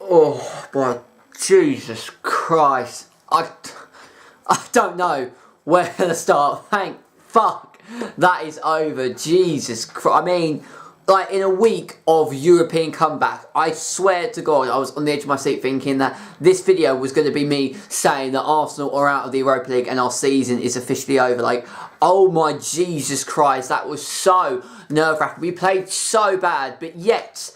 Oh, boy, Jesus Christ. I don't know where to start. Thank fuck that is over. Jesus Christ. I mean, like, in a week of European comeback, I swear to God, I was on the edge of my seat thinking that this video was going to be me saying that Arsenal are out of the Europa League and our season is officially over. Like, oh my Jesus Christ, that was so nerve-wracking. We played so bad, but yet,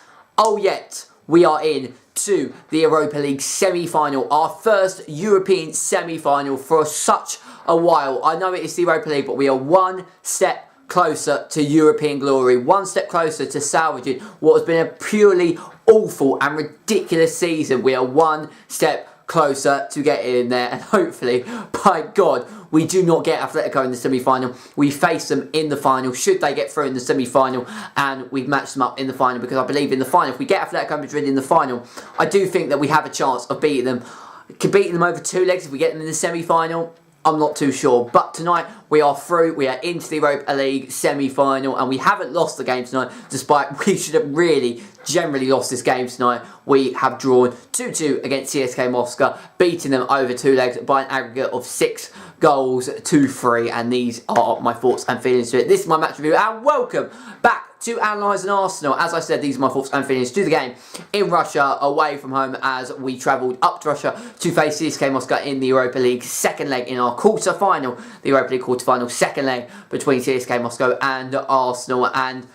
we are in to the Europa League semi-final, our first European semi-final for such a while. I know it is the Europa League, but we are one step closer to European glory, one step closer to salvaging what has been a purely awful and ridiculous season. We are one step closer to getting in there, and hopefully, by God, we do not get Atletico in the semi-final. We face them in the final, should they get through in the semi-final, and we've matched them up in the final, because I believe in the final, if we get Atletico Madrid in the final, I do think that we have a chance of beating them. Could beat them over two legs if we get them in the semi-final. I'm not too sure, but tonight we are through, we are into the Europa League semi-final, and we haven't lost the game tonight, despite we should have really generally lost this game tonight. We have drawn 2-2 against CSKA Moscow, beating them over two legs by an aggregate of 6 goals to 3, and these are my thoughts and feelings to it. This is my match review, and welcome back to analysing Arsenal. As I said, these are my thoughts and feelings to the game in Russia, away from home, as we travelled up to Russia to face CSKA Moscow in the Europa League second leg in our quarter-final, the Europa League quarter-final second leg between CSKA Moscow and Arsenal. And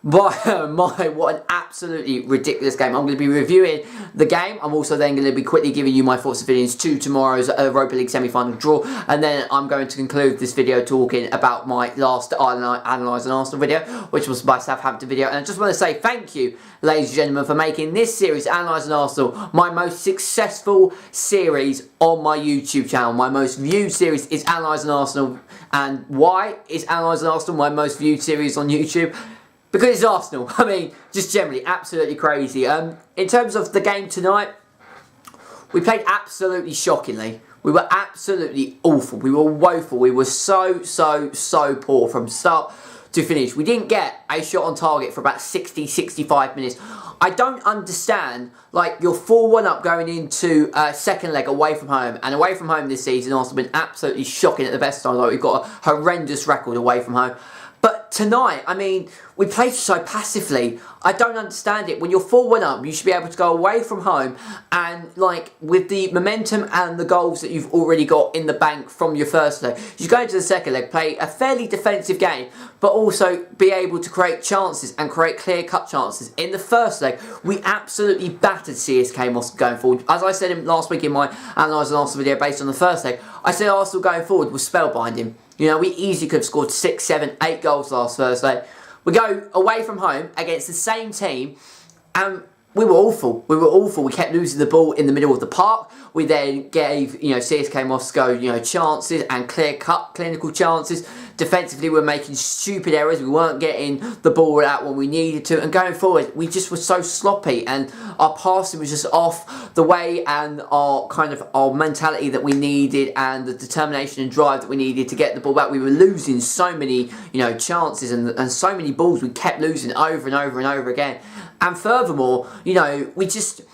what an absolutely ridiculous game. I'm going to be reviewing the game. I'm also then going to be quickly giving you my thoughts and feelings to tomorrow's Europa League semi-final draw. And then I'm going to conclude this video talking about my last Analysing Arsenal video, which was my Southampton video. And I just want to say thank you, ladies and gentlemen, for making this series, Analysing Arsenal, my most successful series on my YouTube channel. My most viewed series is Analysing Arsenal. And why is Analysing Arsenal my most viewed series on YouTube? Because it's Arsenal. I mean, just generally absolutely crazy. In terms of the game tonight, we played absolutely shockingly. We were absolutely awful. We were woeful. We were so poor from start to finish. We didn't get a shot on target for about 65 minutes. I don't understand, like, you're 4-1 up going into second leg away from home. And away from home this season, Arsenal have been absolutely shocking at the best times. Like, we've got a horrendous record away from home. But tonight, I mean, we played so passively. I don't understand it. When you're 4-1 up, you should be able to go away from home and, like, with the momentum and the goals that you've already got in the bank from your first leg, you go into the second leg, play a fairly defensive game, but also be able to create chances and create clear-cut chances. In the first leg, we absolutely battered CSKA Moscow going forward. As I said last week in my Analysing Arsenal video based on the first leg, I said Arsenal going forward was spellbinding. You know, we easily could have scored 6, 7, 8 goals last Thursday. We go away from home against the same team, and we were awful. We were awful. We kept losing the ball in the middle of the park. We then gave, you know, CSKA Moscow, you know, chances and clear-cut clinical chances. Defensively, we were making stupid errors. We weren't getting the ball out when we needed to. And going forward, we just were so sloppy, and our passing was just off the way, and our mentality that we needed, and the determination and drive that we needed to get the ball back. We were losing so many, you know, chances and so many balls we kept losing over and over and over again. And furthermore, you know, we just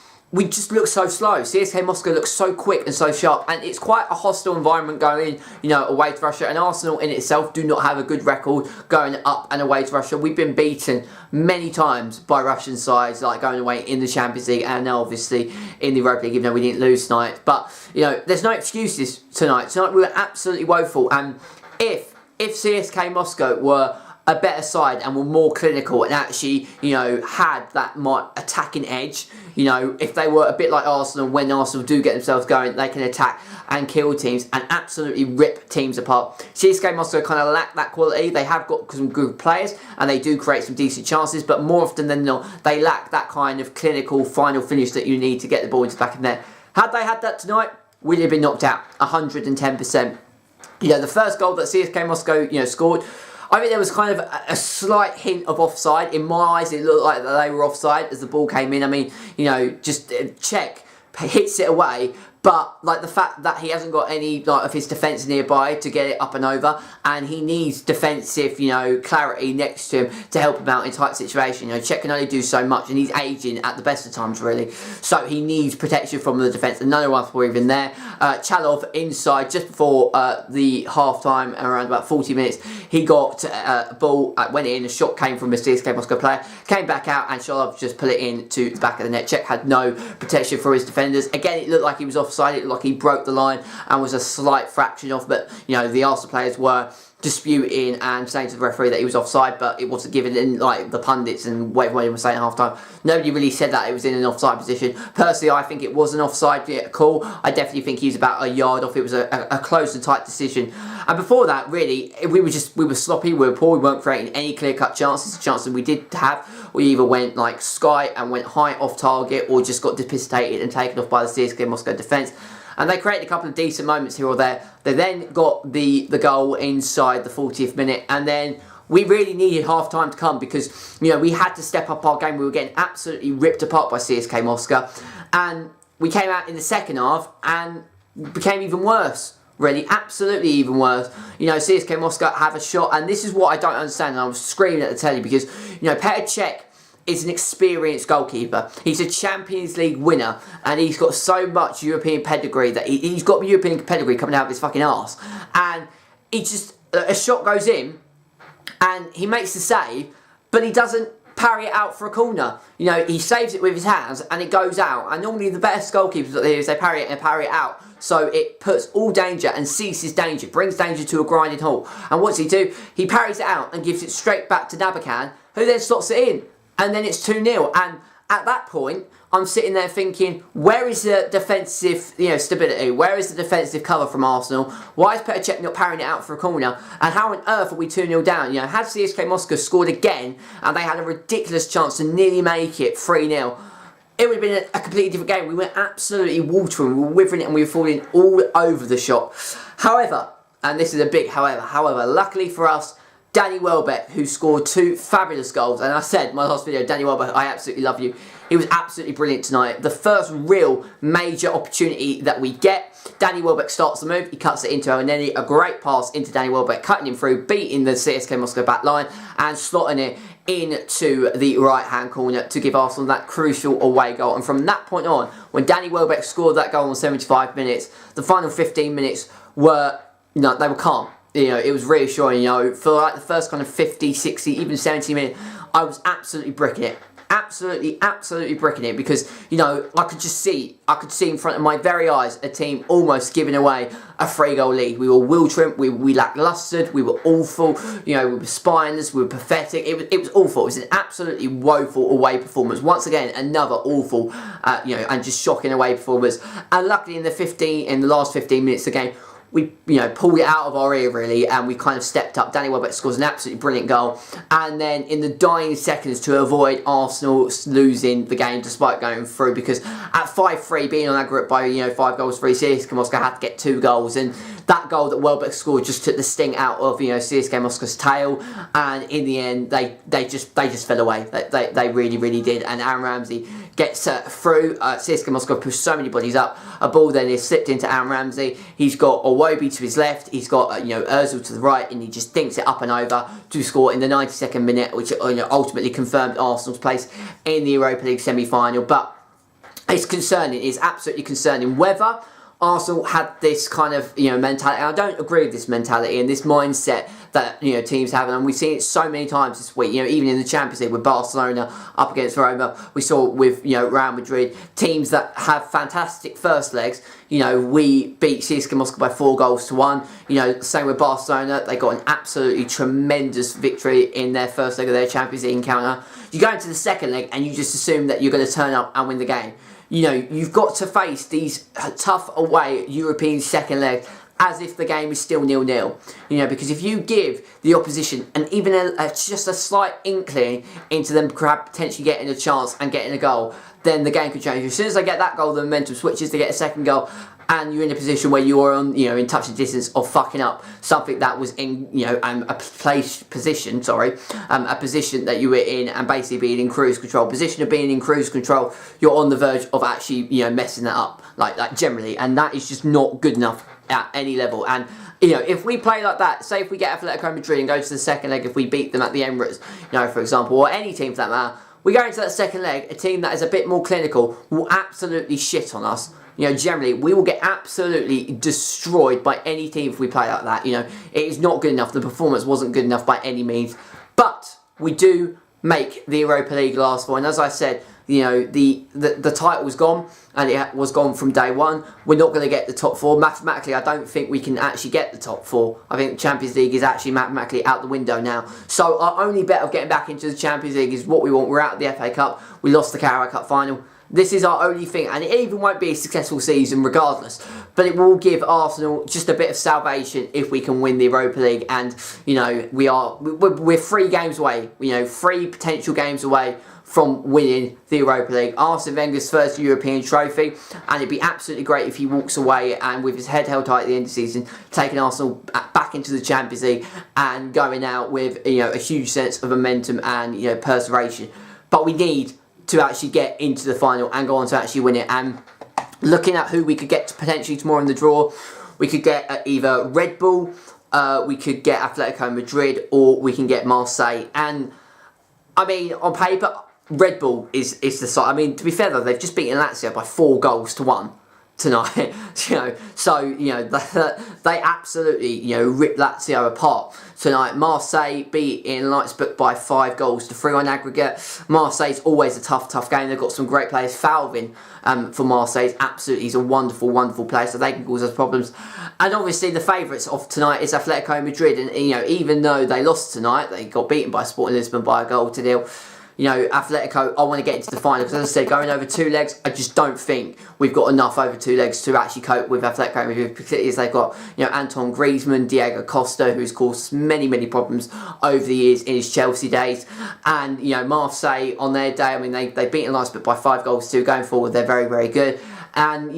look so slow. CSKA Moscow looks so quick and so sharp, and it's quite a hostile environment going, you know, away to Russia. And Arsenal in itself do not have a good record going up and away to Russia. We've been beaten many times by Russian sides, like going away in the Champions League and now obviously in the Europa League, even though we didn't lose tonight. But, you know, there's no excuses tonight. Tonight we were absolutely woeful, and if CSKA Moscow were a better side and were more clinical and actually, you know, had that attacking edge, you know, if they were a bit like Arsenal, when Arsenal do get themselves going, they can attack and kill teams and absolutely rip teams apart. CSKA Moscow kind of lack that quality. They have got some good players and they do create some decent chances, but more often than not, they lack that kind of clinical final finish that you need to get the ball into the back of the net. Had they had that tonight, we'd have been knocked out 110%. You know, the first goal that CSKA Moscow, you know, scored, I think there was kind of a slight hint of offside. In my eyes, it looked like they were offside as the ball came in. I mean, you know, just Czech hits it away, But like the fact that he hasn't got any of his defence nearby to get it up and over, and he needs defensive, clarity next to him to help him out in tight situation. Cech can only do so much, and he's ageing at the best of times, really. So he needs protection from the defence, and none of us were even there. Chalov inside just before the half time, around about 40 minutes. He got a ball, went in, a shot came from a CSKA Moscow player, came back out, and Chalov just put it into the back of the net. Cech had no protection for his defenders. Again, it looked like he was offside. It looked like he broke the line and was a slight fraction off, but the Arsenal players were disputing and saying to the referee that he was offside, but it wasn't given in, like the pundits and what everyone was saying at half time. Nobody really said that it was in an offside position. Personally, I think it was an offside call. I definitely think he was about a yard off. It was a close and tight decision. And before that, really, we were sloppy, we were poor, we weren't creating any clear-cut chances. The chances we did have, we either went like sky and went high off target, or just got dissipated and taken off by the CSKA Moscow defence. And they created a couple of decent moments here or there. They then got the goal inside the 40th minute, and then we really needed half time to come because we had to step up our game. We were getting absolutely ripped apart by CSKA Moscow, and we came out in the second half and became even worse. Really, absolutely even worse. CSKA Moscow have a shot, and this is what I don't understand. And I was screaming at the telly because Petr Cech is an experienced goalkeeper. He's a Champions League winner, and he's got so much European pedigree that he's got European pedigree coming out of his fucking arse. And he just, a shot goes in, and he makes the save, but he doesn't parry it out for a corner. He saves it with his hands, and it goes out. And normally the best goalkeepers that they do is they parry it and parry it out. So it puts all danger and ceases danger, brings danger to a grinding halt. And what does he do? He parries it out and gives it straight back to Nabakan, who then slots it in. And then it's 2-0. And at that point, I'm sitting there thinking, where is the defensive stability? Where is the defensive cover from Arsenal? Why is Petr Cech not parrying it out for a corner? And how on earth are we 2-0 down? Had CSKA Moscow scored again, and they had a ridiculous chance to nearly make it 3-0, it would have been a completely different game. We were absolutely watering, we were withering it, and we were falling all over the shot. However, and this is a big however, luckily for us, Danny Welbeck, who scored 2 fabulous goals, and I said in my last video, Danny Welbeck, I absolutely love you. He was absolutely brilliant tonight. The first real major opportunity that we get, Danny Welbeck starts the move, he cuts it into Elneny, a great pass into Danny Welbeck, cutting him through, beating the CSKA Moscow back line, and slotting it into the right-hand corner to give Arsenal that crucial away goal. And from that point on, when Danny Welbeck scored that goal in 75 minutes, the final 15 minutes were, they were calm. It was reassuring, for like the first kind of 50, 60, even 70 minutes, I was absolutely bricking it. Absolutely bricking it because, I could see in front of my very eyes a team almost giving away a 3-goal lead. We were wiltering, we lacklustre, we were awful, we were spineless, we were pathetic. It was awful. It was an absolutely woeful away performance. Once again, another awful, and just shocking away performance. And luckily in the last 15 minutes of the game, we pulled it out of our ear really, and we kind of stepped up. Danny Welbeck scores an absolutely brilliant goal, and then in the dying seconds to avoid Arsenal losing the game despite going through, because at 5-3 being on aggregate by 5 goals for CSKA Moscow had to get 2 goals, and that goal that Welbeck scored just took the sting out of CSKA Moscow's tail, and in the end they just fell away. They really did. And Aaron Ramsey gets through. CSKA Moscow pushed so many bodies up. A ball then is slipped into Aaron Ramsey. He's got Iwobi to his left. He's got Ozil to the right, and he just dinks it up and over to score in the 92nd minute, which ultimately confirmed Arsenal's place in the Europa League semi-final. But it's concerning. It's absolutely concerning whether Arsenal had this kind of mentality. And I don't agree with this mentality and this mindset that teams have, and we've seen it so many times this week. Even in the Champions League with Barcelona up against Roma, we saw with Real Madrid, teams that have fantastic first legs. We beat CSKA Moscow by 4 goals to 1. Same with Barcelona, they got an absolutely tremendous victory in their first leg of their Champions League encounter. You go into the second leg and you just assume that you're going to turn up and win the game. You've got to face these tough away European second legs as if the game is still 0-0. Because if you give the opposition and even just a slight inkling into them potentially getting a chance and getting a goal, then the game could change. As soon as they get that goal, the momentum switches to get a second goal, and you're in a position where you are on, in touch distance of fucking up something that was in, a position that you were in, and basically being in cruise control. Position of being in cruise control, you're on the verge of actually, messing that up, like generally, and that is just not good enough at any level. And if we play like that, say if we get Atletico Madrid and go to the second leg, if we beat them at the Emirates, for example, or any team for that matter, we go into that second leg, a team that is a bit more clinical will absolutely shit on us. Generally, we will get absolutely destroyed by any team if we play like that. It is not good enough. The performance wasn't good enough by any means. But we do make the Europa League last for. And as I said, the title was gone, and it was gone from day one. We're not going to get the top four. Mathematically, I don't think we can actually get the top four. I think Champions League is actually mathematically out the window now. So our only bet of getting back into the Champions League is what we want. We're out of the FA Cup. We lost the Carabao Cup final. This is our only thing, and it even won't be a successful season regardless, but it will give Arsenal just a bit of salvation if we can win the Europa League. And we're 3 games away, 3 potential games away from winning the Europa League. Arsene Wenger's first European trophy, and it'd be absolutely great if he walks away and with his head held tight at the end of the season, taking Arsenal back into the Champions League and going out with a huge sense of momentum and perseveration. But we need to actually get into the final and go on to actually win it. And looking at who we could get to potentially tomorrow in the draw, we could get either Red Bull, we could get Atletico Madrid, or we can get Marseille. And I mean, on paper, Red Bull is the side. I mean, to be fair though, they've just beaten Lazio by 4-1 tonight. They absolutely rip Lazio apart tonight. Marseille beating Leipzig by 5-3 on aggregate. Marseille's always a tough game. They've got some great players. Falvin for Marseille he's a wonderful player, so they can cause us problems. And obviously the favourites of tonight is Atletico Madrid, and even though they lost tonight, they got beaten by Sporting Lisbon by a 1-0. Atletico, I want to get into the final, because as I said, going over 2 legs, I just don't think we've got enough over 2 legs to actually cope with Atletico, particularly as they've got, Anton Griezmann, Diego Costa, who's caused many problems over the years in his Chelsea days, and, Marseille on their day, I mean, they've beaten Leipzig by 5-2, going forward, they're very good, and,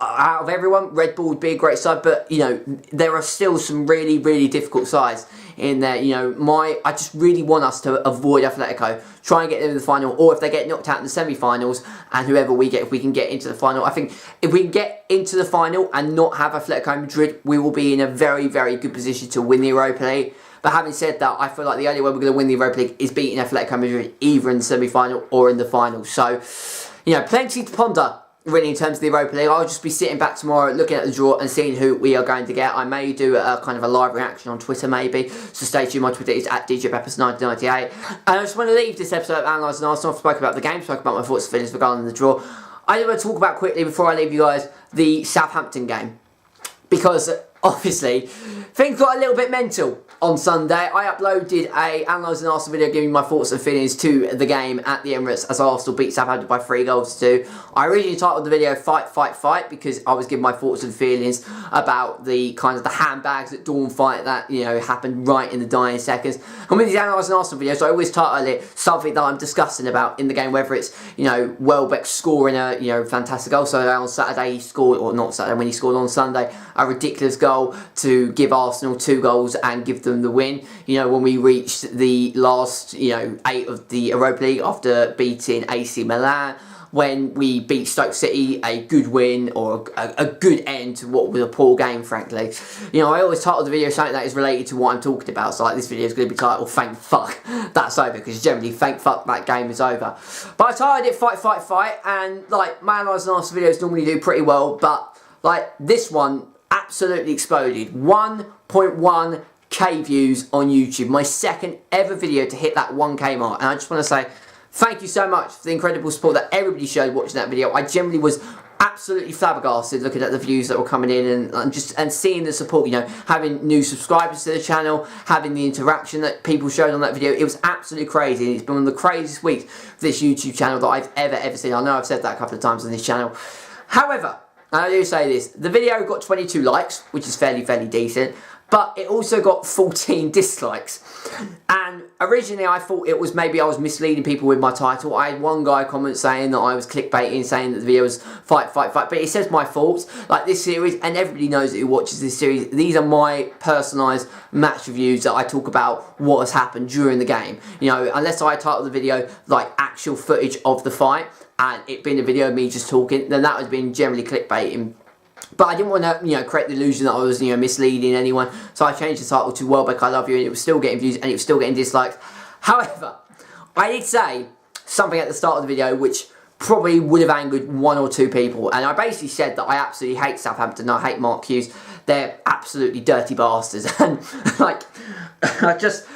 out of everyone, Red Bull would be a great side, but, there are still some really difficult sides in there. I just really want us to avoid Atletico, try and get them in the final, or if they get knocked out in the semi-finals, and whoever we get, if we can get into the final. I think if we can get into the final and not have Atletico Madrid, we will be in a very good position to win the Europa League. But having said that, I feel like the only way we're going to win the Europa League is beating Atletico Madrid, either in the semi-final or in the final. So, plenty to ponder really in terms of the Europa League. I'll just be sitting back tomorrow looking at the draw and seeing who we are going to get. I may do a kind of a live reaction on Twitter maybe, so stay tuned. My Twitter is at DJBagpuss1998. And I just want to leave this episode of Analysing Arsenal. I've spoken about the game, spoken about my thoughts and feelings regarding the draw. I just want to talk about quickly, before I leave you guys, the Southampton game, because obviously things got a little bit mental on Sunday. I uploaded a Analysing Arsenal video giving my thoughts and feelings to the game at the Emirates as Arsenal beat Southampton by 3-2. I originally titled the video Fight because I was giving my thoughts and feelings about the kind of the handbags at dawn fight that happened right in the dying seconds. And with these Analysing Arsenal videos, I always title it something that I'm discussing about in the game, whether it's Welbeck scoring a fantastic goal. So on Saturday he scored, or not Saturday, when he scored on Sunday, a ridiculous goal to give Arsenal 2 goals and give them the win. When we reached the last 8 of the Europa League after beating AC Milan, when we beat Stoke City, a good win, or a good end to what was a poor game, frankly. I always title the video something that is related to what I'm talking about. So like, this video is going to be titled Thank Fuck That's Over, because generally thank fuck that game is over. But I titled it Fight, and like my Analysing Arsenal videos normally do pretty well, but like this one absolutely exploded. 1.1k views on YouTube. My second ever video to hit that 1k mark. And I just want to say thank you so much for the incredible support that everybody showed watching that video. I generally was absolutely flabbergasted looking at the views that were coming in and seeing the support, having new subscribers to the channel, having the interaction that people showed on that video. It was absolutely crazy. It's been one of the craziest weeks for this YouTube channel that I've ever seen. I know I've said that a couple of times on this channel. However, and I do say this, the video got 22 likes, which is fairly decent. but it also got 14 dislikes. And originally I thought it was maybe I was misleading people with my title. I had one guy comment saying that I was clickbaiting, saying that the video was fight, fight, fight, but it says my thoughts. Like this series, and everybody knows who watches this series, these are my personalised match reviews that I talk about what has happened during the game. You know, unless I title the video like actual footage of the fight, and it being a video of me just talking, then that would have been generally clickbaiting. But I didn't want to, you know, create the illusion that I was, you know, misleading anyone. So I changed the title to Welbeck, I Love You, and it was still getting views and it was still getting dislikes. However, I did say something at the start of the video which probably would have angered one or two people. And I basically said that I absolutely hate Southampton. I hate Mark Hughes. They're absolutely dirty bastards. And, like, I just...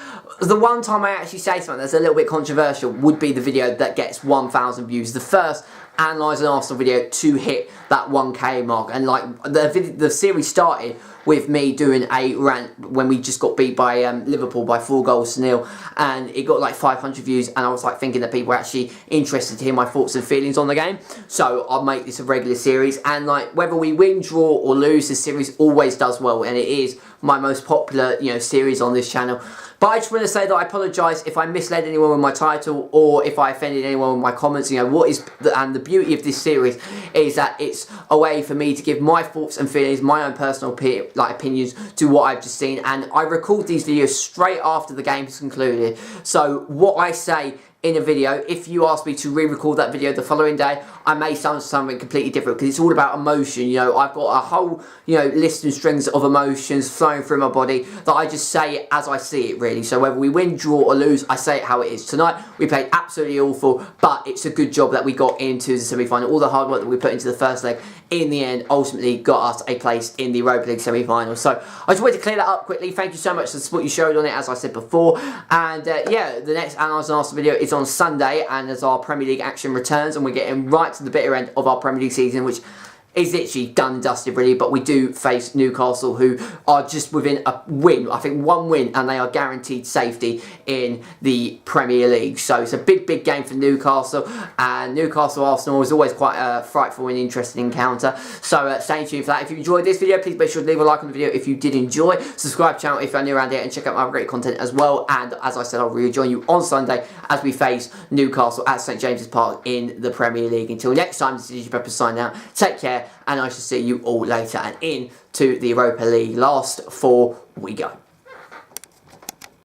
The one time I actually say something that's a little bit controversial would be the video that gets 1,000 views. The first Analyse an Arsenal video to hit that 1k mark. And like the series started with me doing a rant when we just got beat by Liverpool by 4-0, and it got like 500 views, and I was like thinking that people were actually interested to hear my thoughts and feelings on the game. So I'll make this a regular series, and like whether we win, draw or lose, this series always does well, and it is my most popular, you know, series on this channel. But I just want to say that I apologise if I misled anyone with my title or if I offended anyone with my comments. You know, what is the beauty of this series is that it's a way for me to give my thoughts and feelings, my own personal opinions to what I've just seen. And I record these videos straight after the game has concluded. So what I say in a video, if you ask me to re-record that video the following day, I may sound something completely different because it's all about emotion. You know, I've got a whole, you know, list and strings of emotions flowing through my body that I just say it as I see it, really. So whether we win, draw or lose, I say it how it is. Tonight, we played absolutely awful, but it's a good job that we got into the semi-final. All the hard work that we put into the first leg, in the end, ultimately got us a place in the Europa League semi-final. So I just wanted to clear that up quickly. Thank you so much for the support you showed on it, as I said before. And yeah, the next Analyse an Arsenal video is on Sunday, and as our Premier League action returns, and we're getting right to the bitter end of our Premier League season, which is literally done and dusted really, but we do face Newcastle, who are just within a win, I think one win, and they are guaranteed safety in the Premier League. So it's a big game for Newcastle, and Newcastle-Arsenal is always quite a frightful and interesting encounter. So stay tuned for that. If you enjoyed this video, please make sure to leave a like on the video if you did enjoy. Subscribe to the channel if you're new around here, and check out my other great content as well. And as I said, I'll rejoin you on Sunday as we face Newcastle at St James's Park in the Premier League. Until next time, this is Bagpuss signing out. Take care, and I shall see you all later and into the Europa League. Last four we go.